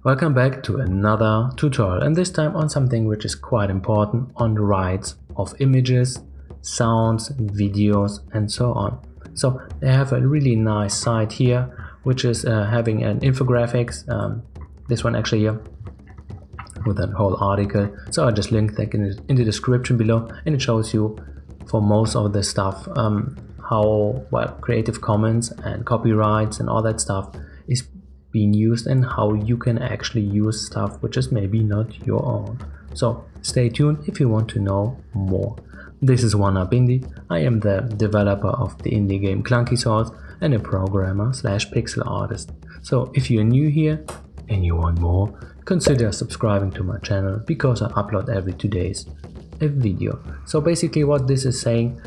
Welcome back to another tutorial, and this time on something which is quite important, on the rights of images, sounds, videos and so on. So they have a really nice site here which is having an infographics, this one actually here with that whole article. So I just linked that in the description below, and it shows you for most of the stuff how Creative Commons and copyrights and all that stuff is being used and how you can actually use stuff which is maybe not your own. So stay tuned if you want to know more. This is One Up Indie. I am the developer of the indie game Clunky and a programmer / pixel artist. So if you're new here and you want more, consider subscribing to my channel because I upload every 2 days a video. So basically what this is saying,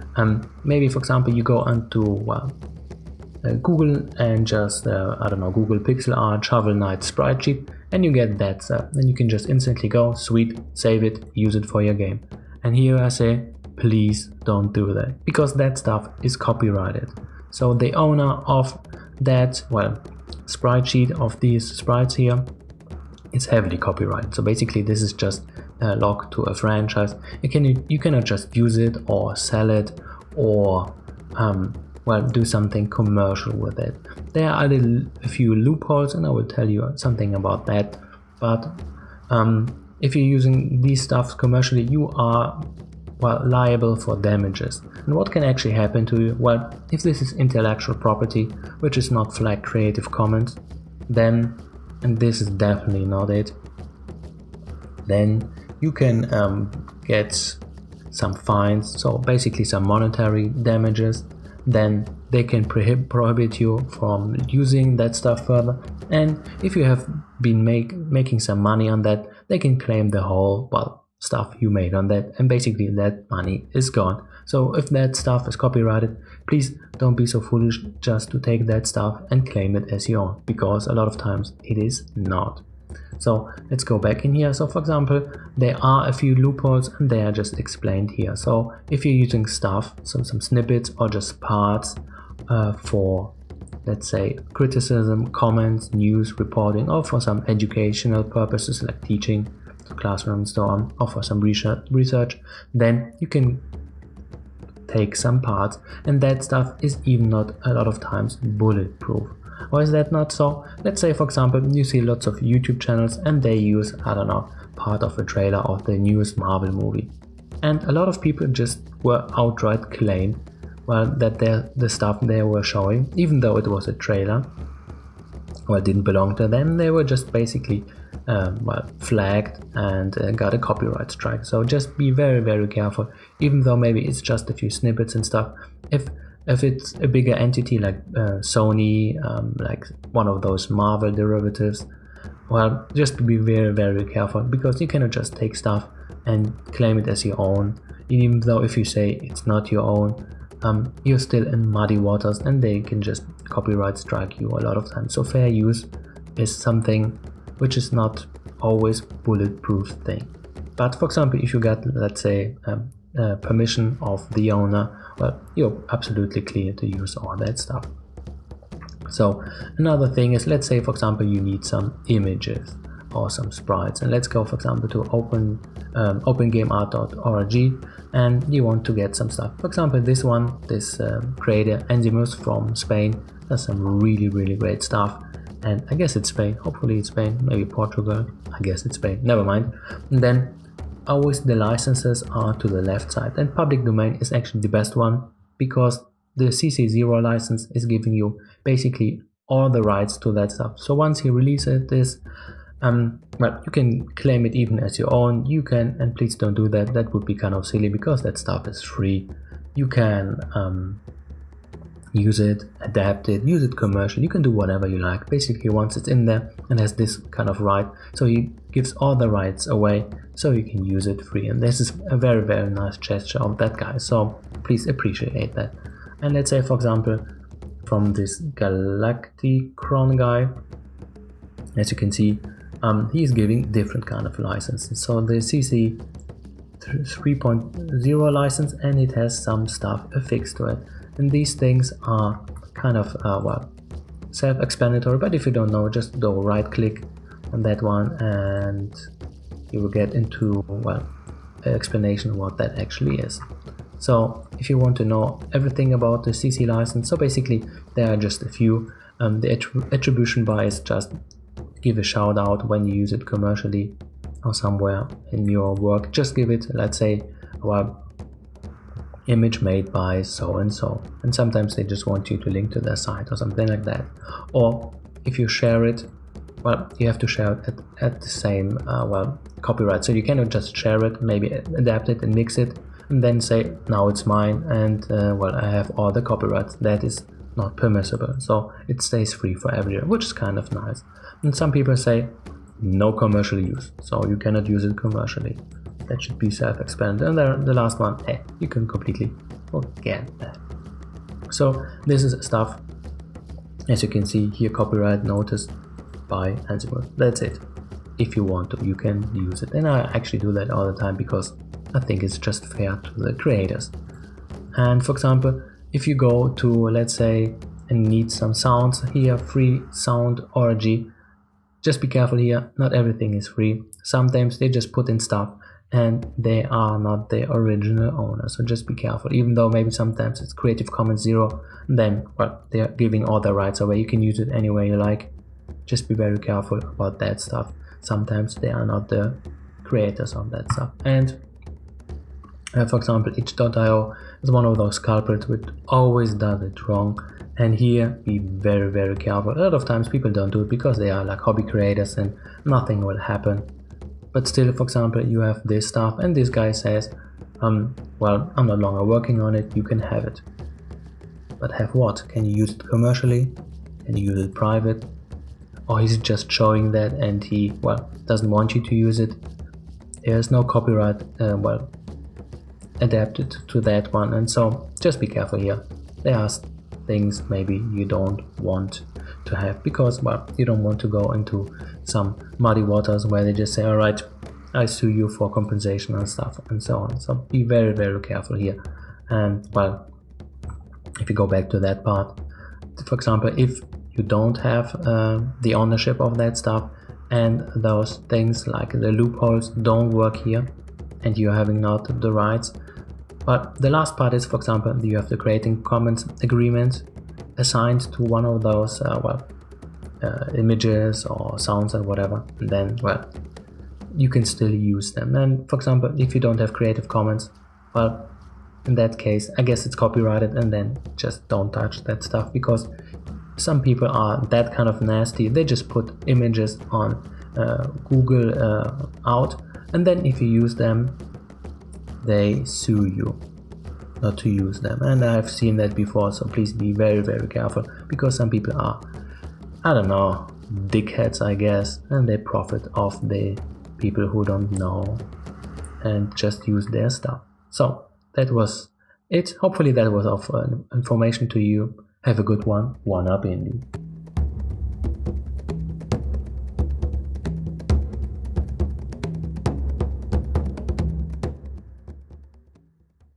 maybe for example you go onto Google and just I don't know, Google pixel art shovel knight sprite sheet, and you get that stuff. Then you can just instantly go, sweet, save it, use it for your game. And here I say, please don't do that, because that stuff is copyrighted. So the owner of that sprite sheet of these sprites here is heavily copyrighted. So basically this is just locked to a franchise. You cannot just use it or sell it or do something commercial with it. There are a few loopholes, and I will tell you something about that. But if you're using these stuffs commercially, you are liable for damages. And what can actually happen to you? Well, if this is intellectual property which is not flagged Creative Commons, then, and this is definitely not it, then you can get some fines, so basically some monetary damages. Then they can prohibit you from using that stuff further, and if you have been making some money on that, they can claim the whole stuff you made on that, and basically that money is gone. So if that stuff is copyrighted, please don't be so foolish just to take that stuff and claim it as your own, because a lot of times it is not. So let's go back in here. So for example, there are a few loopholes and they are just explained here. So if you're using stuff, some snippets or just parts for, let's say, criticism, comments, news, reporting, or for some educational purposes like teaching, classroom and so on, or for some research, then you can take some parts, and that stuff is even not a lot of times bulletproof. Why is that not so? Let's say for example you see lots of YouTube channels and they use, I don't know, part of a trailer of the newest Marvel movie, and a lot of people just were outright claim that the stuff they were showing, even though it was a trailer didn't belong to them, they were just basically flagged and got a copyright strike. So just be very, very careful, even though maybe it's just a few snippets and stuff. If it's a bigger entity like Sony, like one of those Marvel derivatives, just be very, very careful, because you cannot just take stuff and claim it as your own. Even though if you say it's not your own, you're still in muddy waters and they can just copyright strike you a lot of times. So fair use is something which is not always bulletproof thing. But for example, if you got, let's say, permission of the owner, you're absolutely clear to use all that stuff. So another thing is, let's say for example you need some images or some sprites, and let's go for example to opengameart.org, and you want to get some stuff. For example, this creator Enzimus from Spain does some really, really great stuff, and I guess it's Spain, hopefully it's Spain, maybe Portugal, I guess it's Spain, never mind. And then always the licenses are to the left side, and public domain is actually the best one, because the CC0 license is giving you basically all the rights to that stuff. So once you release this, you can claim it even as your own. You can, and please don't do that, that would be kind of silly, because that stuff is free. You can use it, adapt it, use it commercially, you can do whatever you like. Basically once it's in there and has this kind of right, so he gives all the rights away so you can use it free, and this is a very, very nice gesture of that guy, so please appreciate that. And let's say for example from this Galacticron guy, as you can see, he is giving different kind of licenses. So the CC 3.0 license, and it has some stuff affixed to it, and these things are kind of self-explanatory, but if you don't know, just go right click on that one, and you will get into, well, an explanation of what that actually is. So if you want to know everything about the CC license, so basically there are just a few. The attribution bias, just give a shout out when you use it commercially or somewhere in your work. Just give it, let's say, well, image made by so and so, and sometimes they just want you to link to their site or something like that. Or if you share it, well, you have to share it at the same well, copyright. So you cannot just share it, maybe adapt it and mix it and then say now it's mine, and well, I have all the copyrights. That is not permissible, so it stays free for everyone, which is kind of nice. And some people say no commercial use, so you cannot use it commercially. That should be self-explanatory. And then the last one, you can completely forget that. So this is stuff, as you can see here, copyright notice by Ansible. That's it. If you want to, you can use it, and I actually do that all the time because I think it's just fair to the creators. And for example, if you go to, let's say, and need some sounds here, free sound org, just be careful here, not everything is free. Sometimes they just put in stuff and they are not the original owner, so just be careful. Even though maybe sometimes it's Creative Commons 0, then, well, they're giving all the rights away. You can use it any way you like. Just be very careful about that stuff. Sometimes they are not the creators of that stuff. And for example, itch.io is one of those culprits which always does it wrong. And here, be very, very careful. A lot of times people don't do it because they are like hobby creators and nothing will happen. But still, for example, you have this stuff and this guy says, well, I'm no longer working on it, you can have it. But have what? Can you use it commercially? Can you use it private? Or he's just showing that and he, well, doesn't want you to use it. There's no copyright, well, adapted to that one, and so just be careful here. There are things maybe you don't want to have because, well, you don't want to go into some muddy waters where they just say, all right, I sue you for compensation and stuff and so on. So be very, very careful here. And well, if you go back to that part, for example, if you don't have the ownership of that stuff and those things like the loopholes don't work here and you're having not the rights. But the last part is, for example, you have the Creative Commons agreement assigned to one of those images or sounds or whatever, and then, well, you can still use them. And for example, if you don't have Creative Commons, well, in that case, I guess it's copyrighted, and then just don't touch that stuff because some people are that kind of nasty. They just put images on Google out, and then if you use them, they sue you not to use them. And I've seen that before, so please be very, very careful because some people are, I don't know, dickheads, I guess, and they profit off the people who don't know and just use their stuff. So that was it. Hopefully that was of information to you. Have a good one. One up, Indie.